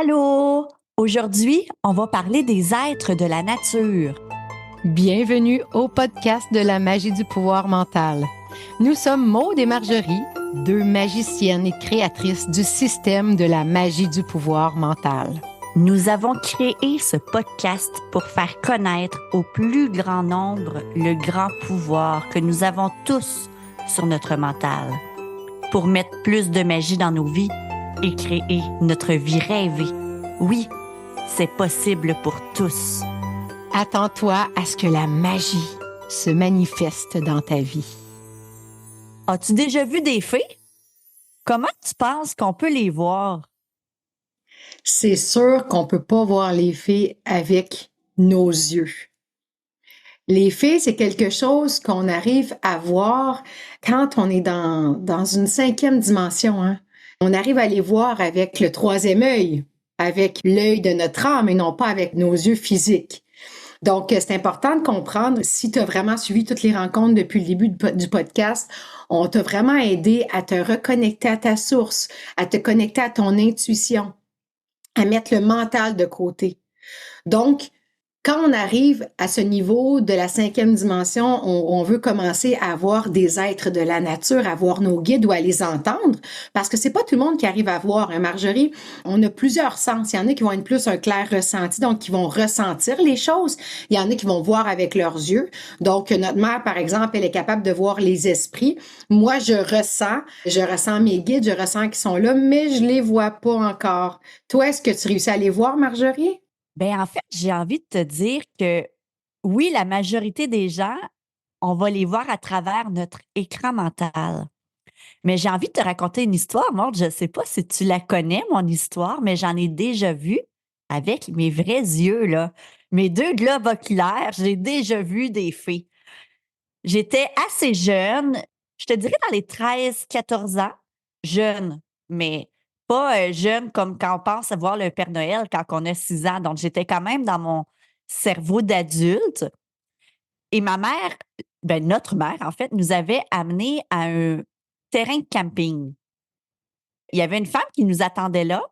Allô! Aujourd'hui, on va parler des êtres de la nature. Bienvenue au podcast de la magie du pouvoir mental. Nous sommes Maude et Marjorie, deux magiciennes et créatrices du système de la magie du pouvoir mental. Nous avons créé ce podcast pour faire connaître au plus grand nombre le grand pouvoir que nous avons tous sur notre mental, pour mettre plus de magie dans nos vies et créer notre vie rêvée. Oui, c'est possible pour tous. Attends-toi à ce que la magie se manifeste dans ta vie. As-tu déjà vu des fées? Comment tu penses qu'on peut les voir? C'est sûr qu'on peut pas voir les fées avec nos yeux. Les fées, c'est quelque chose qu'on arrive à voir quand on est dans une cinquième dimension, hein. On arrive à les voir avec le troisième œil, avec l'œil de notre âme et non pas avec nos yeux physiques. Donc, c'est important de comprendre, si tu as vraiment suivi toutes les rencontres depuis le début du podcast, on t'a vraiment aidé à te reconnecter à ta source, à te connecter à ton intuition, à mettre le mental de côté. Donc, quand on arrive à ce niveau de la cinquième dimension, on veut commencer à voir des êtres de la nature, à voir nos guides ou à les entendre, parce que c'est pas tout le monde qui arrive à voir, hein, Marjorie. On a plusieurs sens. Il y en a qui vont être plus un clair ressenti, donc qui vont ressentir les choses. Il y en a qui vont voir avec leurs yeux. Donc, notre mère, par exemple, elle est capable de voir les esprits. Moi, je ressens mes guides, je ressens qu'ils sont là, mais je les vois pas encore. Toi, est-ce que tu réussis à les voir, Marjorie? Ben, en fait, j'ai envie de te dire que oui, la majorité des gens, on va les voir à travers notre écran mental. Mais j'ai envie de te raconter une histoire, Maud. Je ne sais pas si tu la connais, mon histoire, mais j'en ai déjà vu avec mes vrais yeux, là. Mes deux globes oculaires, j'ai déjà vu des fées. J'étais assez jeune, je te dirais dans les 13, 14 ans, jeune, mais pas jeune comme quand on pense à voir le Père Noël quand on a 6 ans. Donc, j'étais quand même dans mon cerveau d'adulte. Et ma mère, ben, notre mère, en fait, nous avait amenés à un terrain de camping. Il y avait une femme qui nous attendait là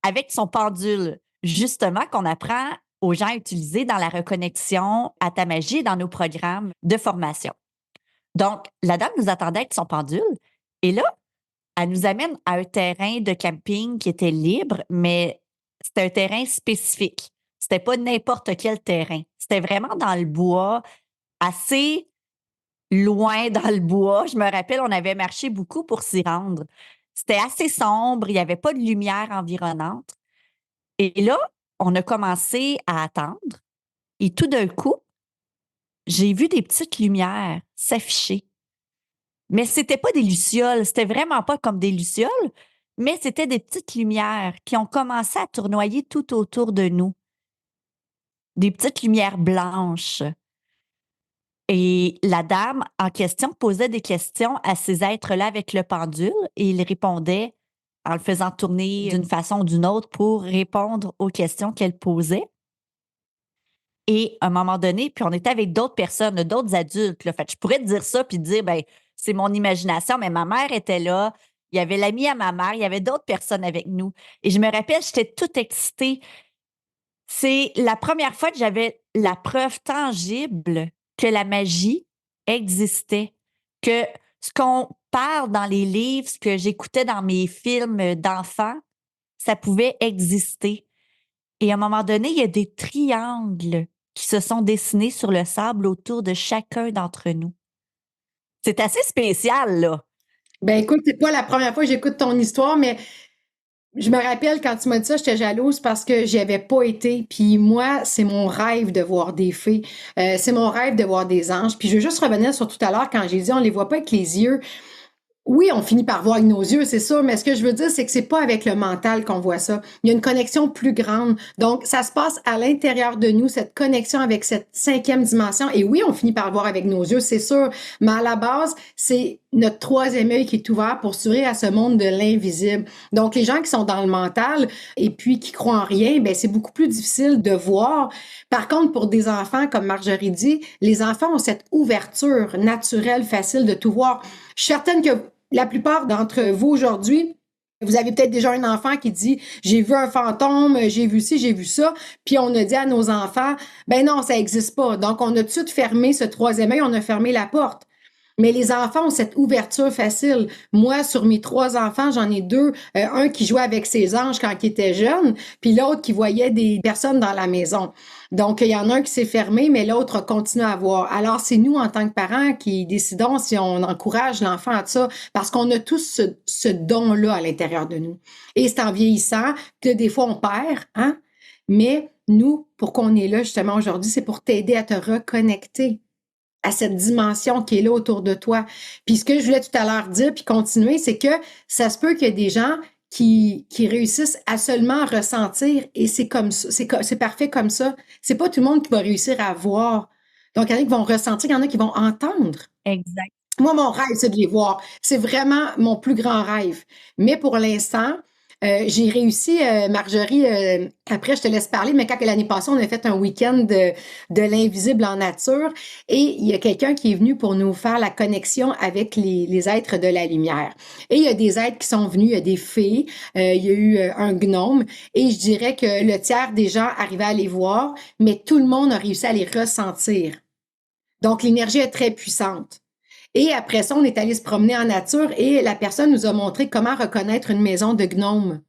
avec son pendule, justement, qu'on apprend aux gens à utiliser dans la reconnexion à ta magie et dans nos programmes de formation. Donc, la dame nous attendait avec son pendule et là, elle nous amène à un terrain de camping qui était libre, mais c'était un terrain spécifique. C'était pas n'importe quel terrain. C'était vraiment dans le bois, assez loin dans le bois. Je me rappelle, on avait marché beaucoup pour s'y rendre. C'était assez sombre, il n'y avait pas de lumière environnante. Et là, on a commencé à attendre et tout d'un coup, j'ai vu des petites lumières s'afficher. Mais c'était pas des lucioles, c'était vraiment pas comme des lucioles, mais c'était des petites lumières qui ont commencé à tournoyer tout autour de nous. Des petites lumières blanches. Et la dame en question posait des questions à ces êtres-là avec le pendule et ils répondaient en le faisant tourner d'une façon ou d'une autre pour répondre aux questions qu'elle posait. Et à un moment donné, puis on était avec d'autres personnes, d'autres adultes. Là. Fait que je pourrais te dire ça puis te dire, ben, c'est mon imagination, mais ma mère était là. Il y avait l'ami à ma mère, il y avait d'autres personnes avec nous. Et je me rappelle, j'étais toute excitée. C'est la première fois que j'avais la preuve tangible que la magie existait, que ce qu'on parle dans les livres, ce que j'écoutais dans mes films d'enfants, ça pouvait exister. Et à un moment donné, il y a des triangles qui se sont dessinés sur le sable autour de chacun d'entre nous. C'est assez spécial, là. Ben écoute, c'est pas la première fois que j'écoute ton histoire, mais je me rappelle quand tu m'as dit ça, j'étais jalouse parce que j'y avais pas été. Puis moi, c'est mon rêve de voir des fées. C'est mon rêve de voir des anges. Puis je veux juste revenir sur tout à l'heure quand j'ai dit on les voit pas avec les yeux. Oui, on finit par voir avec nos yeux, c'est sûr, mais ce que je veux dire, c'est que c'est pas avec le mental qu'on voit ça. Il y a une connexion plus grande. Donc, ça se passe à l'intérieur de nous, cette connexion avec cette cinquième dimension. Et oui, on finit par voir avec nos yeux, c'est sûr, mais à la base, c'est notre troisième œil qui est ouvert pour s'ouvrir à ce monde de l'invisible. Donc, les gens qui sont dans le mental et puis qui croient en rien, ben c'est beaucoup plus difficile de voir. Par contre, pour des enfants, comme Marjorie dit, les enfants ont cette ouverture naturelle, facile de tout voir. Je suis certaine que la plupart d'entre vous aujourd'hui, Vous avez peut-être déjà un enfant qui dit « J'ai vu un fantôme, j'ai vu ci, j'ai vu ça », puis on a dit à nos enfants « Ben non, ça n'existe pas ». Donc, on a tout de suite fermé ce troisième œil, on a fermé la porte. Mais les enfants ont cette ouverture facile. Moi, sur mes 3 enfants, j'en ai 2. Un qui jouait avec ses anges quand il était jeune, puis l'autre qui voyait des personnes dans la maison. Donc, il y en a un qui s'est fermé, mais l'autre continue à voir. Alors, c'est nous, en tant que parents, qui décidons si on encourage l'enfant à ça, parce qu'on a tous ce don-là à l'intérieur de nous. Et c'est en vieillissant que des fois, on perd, hein? Mais nous, pour qu'on est là, justement, aujourd'hui, c'est pour t'aider à te reconnecter à cette dimension qui est là autour de toi. Puis ce que je voulais tout à l'heure dire, puis continuer, c'est que ça se peut qu'il y ait des gens qui réussissent à seulement ressentir, et c'est comme ça, c'est parfait comme ça. C'est pas tout le monde qui va réussir à voir. Donc, il y en a qui vont ressentir, il y en a qui vont entendre. Exact. Moi, mon rêve, c'est de les voir. C'est vraiment mon plus grand rêve. Mais pour l'instant, j'ai réussi, Marjorie, après, je te laisse parler, mais quand l'année passée, on a fait un week-end de l'invisible en nature, et il y a quelqu'un qui est venu pour nous faire la connexion avec les êtres de la lumière. Et il y a des êtres qui sont venus, il y a des fées, il y a eu un gnome, et je dirais que le tiers des gens arrivaient à les voir, mais tout le monde a réussi à les ressentir. Donc, l'énergie est très puissante. Et après ça, on est allé se promener en nature et la personne nous a montré comment reconnaître une maison de gnome.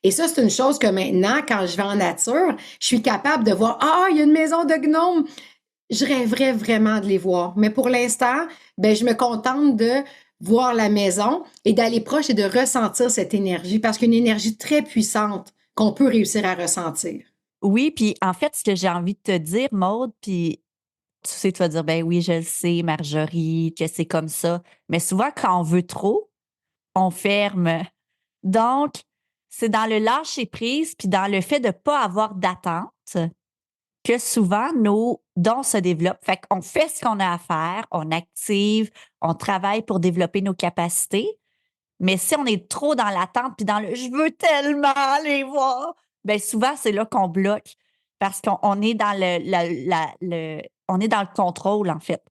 Et ça, c'est une chose que maintenant, quand je vais en nature, je suis capable de voir, ah, il y a une maison de gnome. Je rêverais vraiment de les voir. Mais pour l'instant, ben, je me contente de voir la maison et d'aller proche et de ressentir cette énergie, parce qu'une énergie très puissante qu'on peut réussir à ressentir. Oui, puis en fait, ce que j'ai envie de te dire, Maude, puis tu sais, tu vas dire, ben oui, je le sais, Marjorie, que c'est comme ça. Mais souvent, quand on veut trop, on ferme. Donc, c'est dans le lâcher prise, puis dans le fait de ne pas avoir d'attente, que souvent nos dons se développent. Fait qu'on fait ce qu'on a à faire, on active, on travaille pour développer nos capacités. Mais si on est trop dans l'attente puis dans le je veux tellement aller voir, ben souvent, c'est là qu'on bloque parce qu'on est dans on est dans le contrôle, en fait.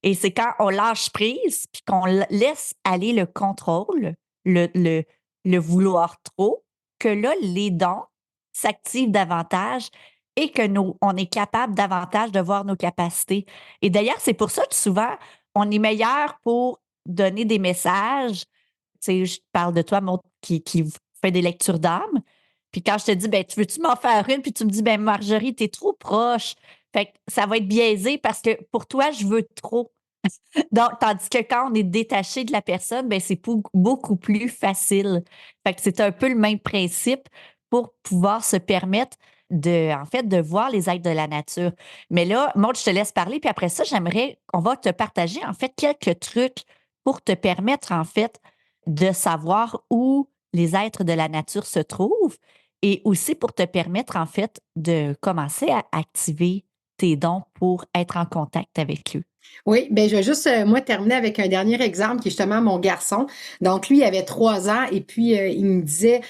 Et c'est quand on lâche prise puis qu'on laisse aller le contrôle, le, le, le vouloir trop, que là, les dons s'activent davantage et que on est capable davantage de voir nos capacités. Et d'ailleurs, c'est pour ça que souvent, on est meilleur pour donner des messages. Tu sais, je parle de toi, Maud, qui fait des lectures d'âme. Puis quand je te dis, ben, tu veux-tu m'en faire une? Puis tu me dis, ben, Marjorie, t'es trop proche. Fait que ça va être biaisé parce que pour toi, je veux trop. Donc, tandis que quand on est détaché de la personne, ben, c'est beaucoup plus facile. Fait que c'est un peu le même principe pour pouvoir se permettre en fait, de voir les êtres de la nature. Mais là, Maud, je te laisse parler, puis après ça, on va te partager, en fait, quelques trucs pour te permettre, en fait, de savoir où les êtres de la nature se trouvent et aussi pour te permettre, en fait, de commencer à activer tes dons pour être en contact avec eux. Oui, ben je vais juste, moi, terminer avec un dernier exemple qui est justement mon garçon. Donc, lui, il avait 3 ans et puis il me disait,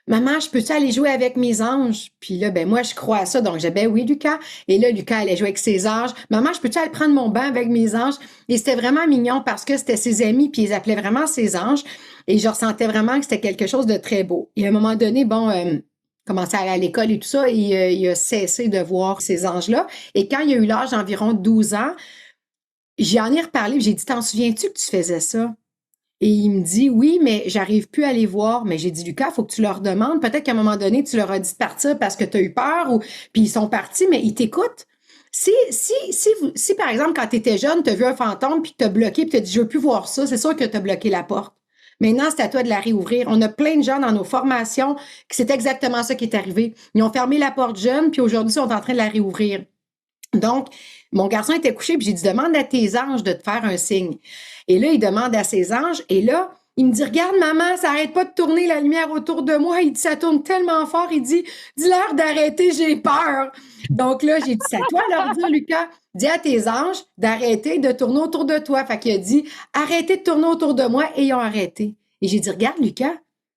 Maman, je peux-tu aller jouer avec mes anges? Puis là, ben moi, je crois à ça. Donc, j'ai ben oui, Lucas. Et là, Lucas allait jouer avec ses anges. Maman, je peux-tu aller prendre mon bain avec mes anges? Et c'était vraiment mignon parce que c'était ses amis, puis ils appelaient vraiment ses anges. Et je ressentais vraiment que c'était quelque chose de très beau. Et à un moment donné, bon, commençait à aller à l'école et tout ça, et il a cessé de voir ces anges-là. Et quand il a eu l'âge d'environ 12 ans, j'en ai reparlé, j'ai dit, t'en souviens-tu que tu faisais ça? Et il me dit, oui, mais j'arrive plus à les voir. Mais j'ai dit, Lucas, il faut que tu leur demandes. Peut-être qu'à un moment donné, tu leur as dit de partir parce que tu as eu peur, puis ils sont partis, mais ils t'écoutent. Si, par exemple, quand tu étais jeune, tu as vu un fantôme, puis tu as bloqué, puis tu as dit, je veux plus voir ça, c'est sûr que tu as bloqué la porte. Maintenant, c'est à toi de la réouvrir. On a plein de gens dans nos formations que c'est exactement ça qui est arrivé. Ils ont fermé la porte jeune, puis aujourd'hui, ils sont en train de la réouvrir. Donc, mon garçon était couché, puis j'ai dit, demande à tes anges de te faire un signe. Et là, il demande à ses anges, et là, il me dit, regarde, maman, ça arrête pas de tourner la lumière autour de moi. Il dit, ça tourne tellement fort. Il dit, dis-leur d'arrêter, j'ai peur. Donc là, j'ai dit, c'est à toi de leur dire, Lucas, dis à tes anges d'arrêter de tourner autour de toi. Fait qu'il a dit, arrêtez de tourner autour de moi, et ils ont arrêté. Et j'ai dit, regarde, Lucas,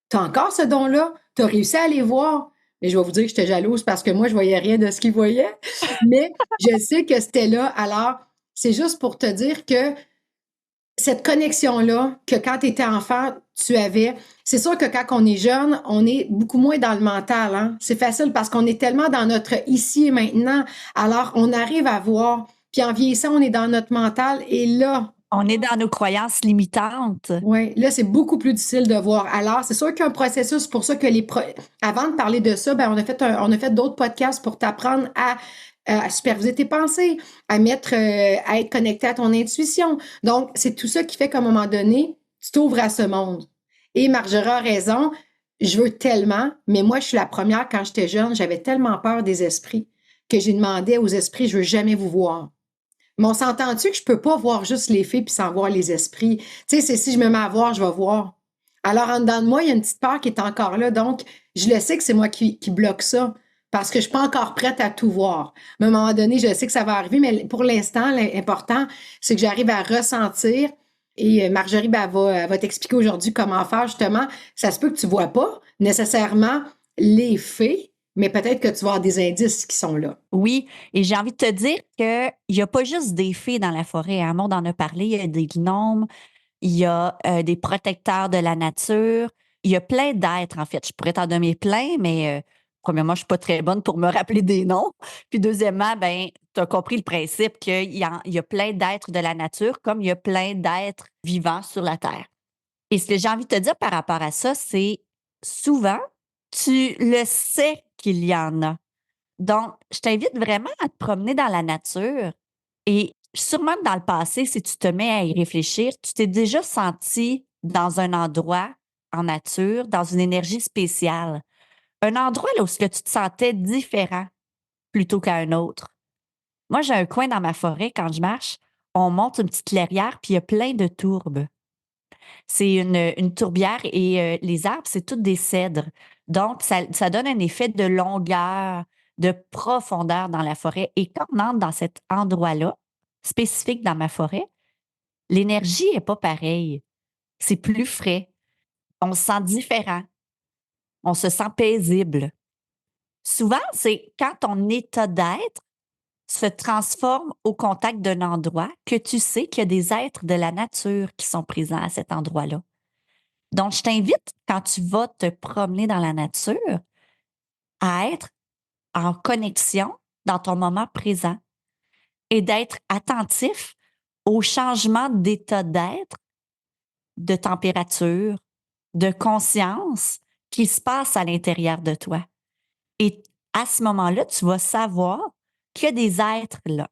t'as encore ce don-là, t'as réussi à les voir. Mais je vais vous dire que j'étais jalouse parce que moi, je voyais rien de ce qu'ils voyaient. Mais je sais que c'était là. Alors, c'est juste pour te dire que cette connexion-là que quand tu étais enfant, tu avais. C'est sûr que quand on est jeune, on est beaucoup moins dans le mental. Hein? C'est facile parce qu'on est tellement dans notre ici et maintenant. Alors, on arrive à voir. Puis en vieillissant, on est dans notre mental. Et là, On est dans nos croyances limitantes. oui, là, c'est beaucoup plus difficile de voir. Alors, c'est sûr qu'il y a un processus pour ça que avant de parler de ça, ben, on a fait d'autres podcasts pour t'apprendre à superviser tes pensées, à être connecté à ton intuition. Donc, c'est tout ça qui fait qu'à un moment donné, tu t'ouvres à ce monde. Et Marjorie a raison, je veux tellement, mais moi, je suis la première, quand j'étais jeune, j'avais tellement peur des esprits que j'ai demandé aux esprits, je veux jamais vous voir. Mais on s'entend-tu que je peux pas voir juste les faits puis sans voir les esprits? Tu sais, c'est si je me mets à voir, je vais voir. Alors, en dedans de moi, il y a une petite peur qui est encore là. Donc, je le sais que c'est moi qui bloque ça parce que je suis pas encore prête à tout voir. Mais à un moment donné, je sais que ça va arriver, mais pour l'instant, l'important, c'est que j'arrive à ressentir. Et Marjorie, ben, elle va t'expliquer aujourd'hui comment faire, justement. Ça se peut que tu vois pas nécessairement les faits, mais peut-être que tu vas avoir des indices qui sont là. Oui, et j'ai envie de te dire qu'il n'y a pas juste des fées dans la forêt. Hein. Maud en a parlé, il y a des gnomes, il y a des protecteurs de la nature. Il y a plein d'êtres, en fait. Je pourrais t'en donner plein, mais premièrement, je ne suis pas très bonne pour me rappeler des noms. Puis deuxièmement, ben, tu as compris le principe il y a plein d'êtres de la nature comme il y a plein d'êtres vivants sur la Terre. Et ce que j'ai envie de te dire par rapport à ça, c'est souvent, tu le sais qu'il y en a. Donc, je t'invite vraiment à te promener dans la nature et sûrement que dans le passé, si tu te mets à y réfléchir, tu t'es déjà senti dans un endroit en nature, dans une énergie spéciale. Un endroit là où ce que tu te sentais différent plutôt qu'à un autre. Moi, j'ai un coin dans ma forêt, quand je marche, on monte une petite clairière, puis il y a plein de tourbes. C'est une tourbière et les arbres, c'est toutes des cèdres. Donc, ça donne un effet de longueur, de profondeur dans la forêt. Et quand on entre dans cet endroit-là, spécifique dans ma forêt, l'énergie n'est pas pareille. C'est plus frais. On se sent différent. On se sent paisible. Souvent, c'est quand ton état d'être se transforme au contact d'un endroit que tu sais qu'il y a des êtres de la nature qui sont présents à cet endroit-là. Donc, je t'invite, quand tu vas te promener dans la nature, à être en connexion dans ton moment présent et d'être attentif aux changements d'état d'être, de température, de conscience qui se passe à l'intérieur de toi. Et à ce moment-là, tu vas savoir qu'il y a des êtres là.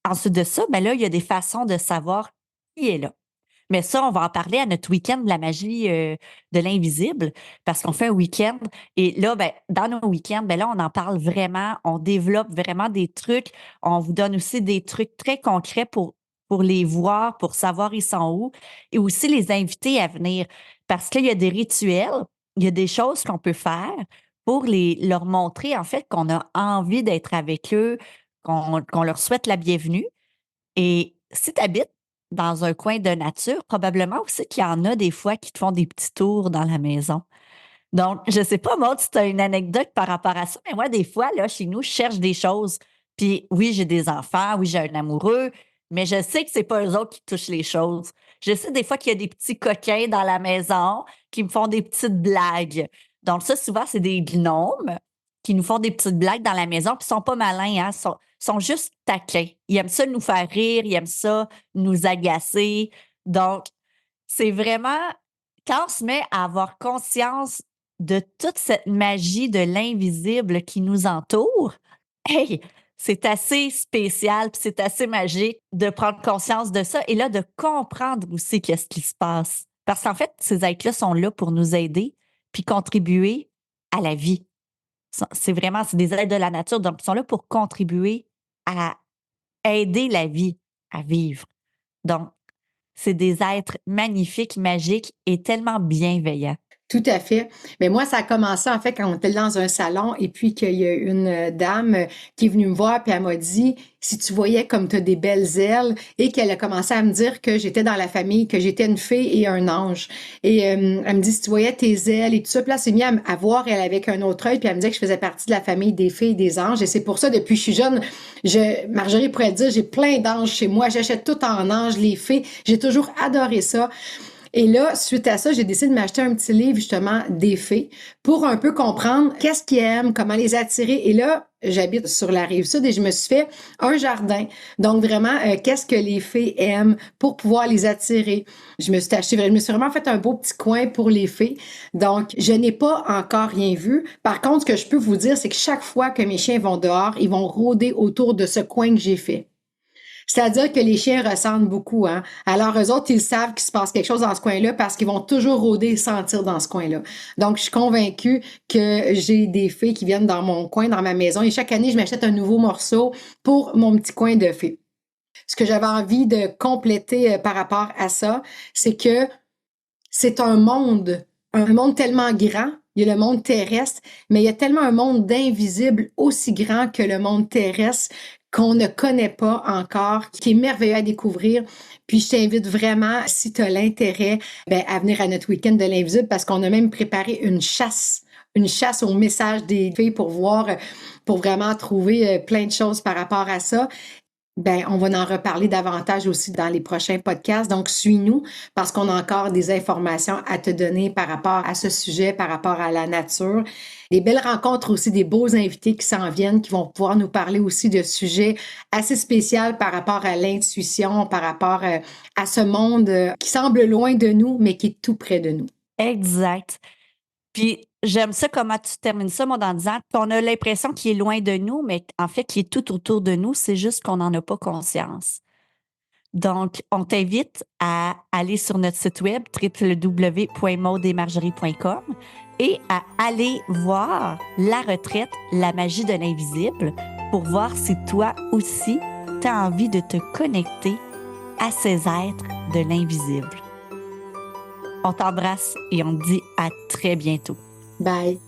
Ensuite de ça, ben là, il y a des façons de savoir qui est là. Mais ça, on va en parler à notre week-end de la magie de l'invisible, parce qu'on fait un week-end. Et là, ben, dans nos week-ends, ben là, on en parle vraiment, on développe vraiment des trucs. On vous donne aussi des trucs très concrets pour les voir, pour savoir ils sont où, et aussi les inviter à venir. Parce qu'il y a des rituels, il y a des choses qu'on peut faire pour leur montrer, en fait, qu'on a envie d'être avec eux, qu'on leur souhaite la bienvenue. Et si tu habites dans un coin de nature, probablement aussi qu'il y en a des fois qui te font des petits tours dans la maison. Donc, je sais pas, Maud, si tu as une anecdote par rapport à ça, mais moi, des fois, là, chez nous, je cherche des choses. Puis oui, j'ai des enfants, oui, j'ai un amoureux, mais je sais que c'est pas eux autres qui touchent les choses. Je sais des fois qu'il y a des petits coquins dans la maison qui me font des petites blagues. Donc ça, souvent, c'est des gnomes qui nous font des petites blagues dans la maison, puis ils sont pas malins, hein, sont juste taquins. Ils aiment ça nous faire rire, ils aiment ça nous agacer. Donc, c'est vraiment quand on se met à avoir conscience de toute cette magie de l'invisible qui nous entoure, hey, c'est assez spécial, puis c'est assez magique de prendre conscience de ça et là, de comprendre aussi qu'est-ce qui se passe. Parce qu'en fait, ces êtres-là sont là pour nous aider puis contribuer à la vie. C'est des êtres de la nature, donc ils sont là pour contribuer à aider la vie à vivre. Donc, c'est des êtres magnifiques, magiques et tellement bienveillants. Tout à fait. Mais moi, ça a commencé en fait quand on était dans un salon et puis qu'il y a une dame qui est venue me voir puis elle m'a dit si tu voyais comme tu as des belles ailes et qu'elle a commencé à me dire que j'étais dans la famille, que j'étais une fée et un ange. Et elle me dit si tu voyais tes ailes et tout ça, puis là c'est mis à voir elle avec un autre œil puis elle me disait que je faisais partie de la famille des fées et des anges et c'est pour ça depuis que je suis jeune, Marjorie pourrait dire j'ai plein d'anges chez moi, j'achète tout en anges, les fées, j'ai toujours adoré ça. Et là, suite à ça, j'ai décidé de m'acheter un petit livre, justement, des fées, pour un peu comprendre qu'est-ce qu'ils aiment, comment les attirer. Et là, j'habite sur la Rive-Sud et je me suis fait un jardin. Donc, vraiment, qu'est-ce que les fées aiment pour pouvoir les attirer. Je me suis vraiment fait un beau petit coin pour les fées. Donc, je n'ai pas encore rien vu. Par contre, ce que je peux vous dire, c'est que chaque fois que mes chiens vont dehors, ils vont rôder autour de ce coin que j'ai fait. C'est-à-dire que les chiens ressentent beaucoup, hein. Alors, eux autres, ils savent qu'il se passe quelque chose dans ce coin-là parce qu'ils vont toujours rôder et sentir dans ce coin-là. Donc, je suis convaincue que j'ai des fées qui viennent dans mon coin, dans ma maison. Et chaque année, je m'achète un nouveau morceau pour mon petit coin de fées. Ce que j'avais envie de compléter par rapport à ça, c'est que c'est un monde tellement grand. Il y a le monde terrestre, mais il y a tellement un monde d'invisible aussi grand que le monde terrestre qu'on ne connaît pas encore, qui est merveilleux à découvrir. Puis je t'invite vraiment, si tu as l'intérêt, à venir à notre week-end de l'invisible parce qu'on a même préparé une chasse au message des filles pour vraiment trouver plein de choses par rapport à ça. On va en reparler davantage aussi dans les prochains podcasts. Donc, suis-nous parce qu'on a encore des informations à te donner par rapport à ce sujet, par rapport à la nature. Des belles rencontres aussi, des beaux invités qui s'en viennent, qui vont pouvoir nous parler aussi de sujets assez spéciaux par rapport à l'intuition, par rapport à ce monde qui semble loin de nous, mais qui est tout près de nous. Exact. Puis j'aime ça comment tu termines ça, moi, en disant qu'on a l'impression qu'il est loin de nous, mais en fait, qu'il est tout autour de nous, c'est juste qu'on n'en a pas conscience. Donc, on t'invite à aller sur notre site web www.maudemarjorie.com et à aller voir la retraite, la magie de l'invisible, pour voir si toi aussi, tu as envie de te connecter à ces êtres de l'invisible. On t'embrasse et on te dit à très bientôt. Bye.